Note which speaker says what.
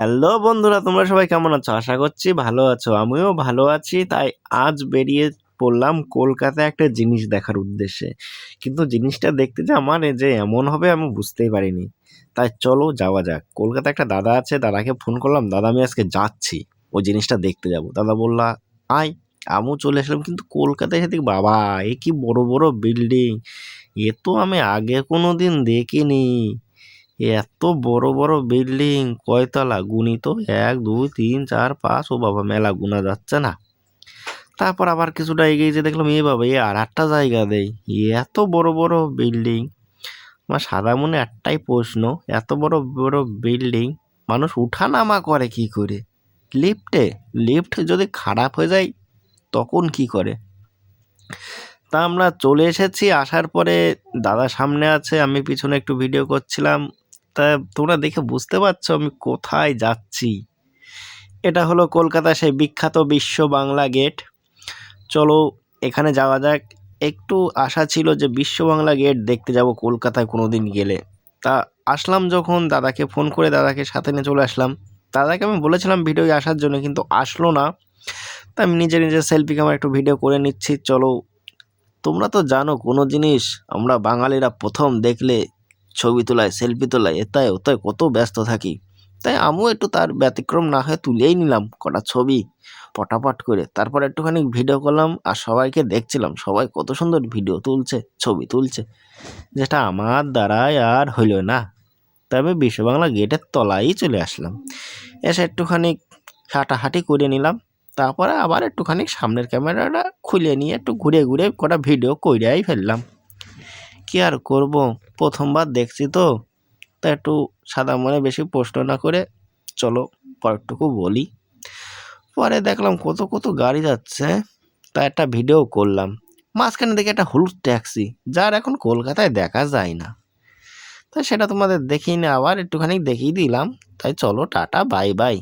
Speaker 1: Hello বন্ধুরা, তোমরা সবাই কেমন আছো? আশা করছি ভালো আছো। আমিও ভালো আছি। তাই আজ বেরিয়ে পড়লাম কলকাতায় একটা জিনিস দেখার উদ্দেশ্যে। কিন্তু জিনিসটা দেখতে যে আমার যে এমন হবে আমি বুঝতেই পারিনি। তাই চলো যাওয়া যাক। কলকাতায় একটা দাদা আছে, দাদাকে ফোন করলাম, দাদা আমি আজকে যাচ্ছি, ওই জিনিসটা দেখতে যাব। দাদা বললা আয়, আমিও চলে আসলাম। কিন্তু কলকাতায় এসে দেখি বাবা, এ কি বড় বড় বিল্ডিং! এ তো আমি আগে কোনোদিন দেখিনি। এত বড় বড় বিল্ডিং, কয়তলা গুনি তো, 1 2 3 4 5, ও বাবা মেলা গুনা যাচ্ছে না। তারপর আবার কিছুটা এগিয়ে যে দেখলাম এ বাবা, এ আর একটা জায়গা দেই, এত বড় বড় বিল্ডিং। আমার সাদা মনে একটাই প্রশ্ন, এত বড় বড় বিল্ডিং মানুষ উঠা নামা করে কি করে? লিফটে? লিফট যদি খারাপ হয়ে যায় তখন কি করে? তা আমরা চলে এসেছি। আসার পরে দাদা সামনে আছে, আমি পিছনে একটু ভিডিও করছিলাম। তা তোমরা দেখে বুঝতে পারছো আমি কোথায় যাচ্ছি। এটা হলো কলকাতা সেই বিখ্যাত বিশ্ব বাংলা গেট। চলো এখানে যাওয়া যাক। একটু আশা ছিল যে বিশ্ব বাংলা গেট দেখতে যাব কলকাতায় কোনোদিন গেলে। তা আসলাম যখন, দাদাকে ফোন করে দাদাকে সাথে নিয়ে চলে আসলাম। দাদাকে আমি বলেছিলাম ভিডিও আসার জন্য, কিন্তু আসলো না। তা আমি নিজে নিজে সেলফি ক্যামেরা একটু ভিডিও করে নিচ্ছি। চলো, তোমরা তো জানো কোনো জিনিস আমরা বাঙালিরা প্রথম দেখলে ছবি তোলায়, সেলফি তোলায়, এতায় ওতায় কত ব্যস্ত থাকি। তাই আমিও একটু তার ব্যতিক্রম না হয়ে তুলেই নিলাম কটা ছবি পটাপট করে। তারপর একটুখানি ভিডিও করলাম আর সবাইকে দেখছিলাম, সবাই কত সুন্দর ভিডিও তুলছে, ছবি তুলছে, যেটা আমার দ্বারাই আর হইল না। তবে বিশ্ব বাংলা গেটের তলায় চলে আসলাম। এসে একটুখানি হাঁটাহাঁটি করে নিলাম। তারপরে আবার একটুখানি সামনের ক্যামেরাটা খুলে নিয়ে একটু ঘুরে ঘুরে কটা ভিডিও কইরাই ফেললাম। কি আর করব, প্রথমবার দেখছি তো। তা একটু সাদা মনে বেশি প্রশ্ন না করে চলো পরেরটুকু বলি। পরে দেখলাম কত কত গাড়ি যাচ্ছে, তা একটা ভিডিও করলাম। মাঝখানে দেখে একটা হলুদ ট্যাক্সি, যার এখন কলকাতায় দেখা যায় না। তাই সেটা তোমাদের দেখিয়ে নিয়ে আবার একটুখানি দেখিয়ে দিলাম। তাই চলো টাটা বাই বাই।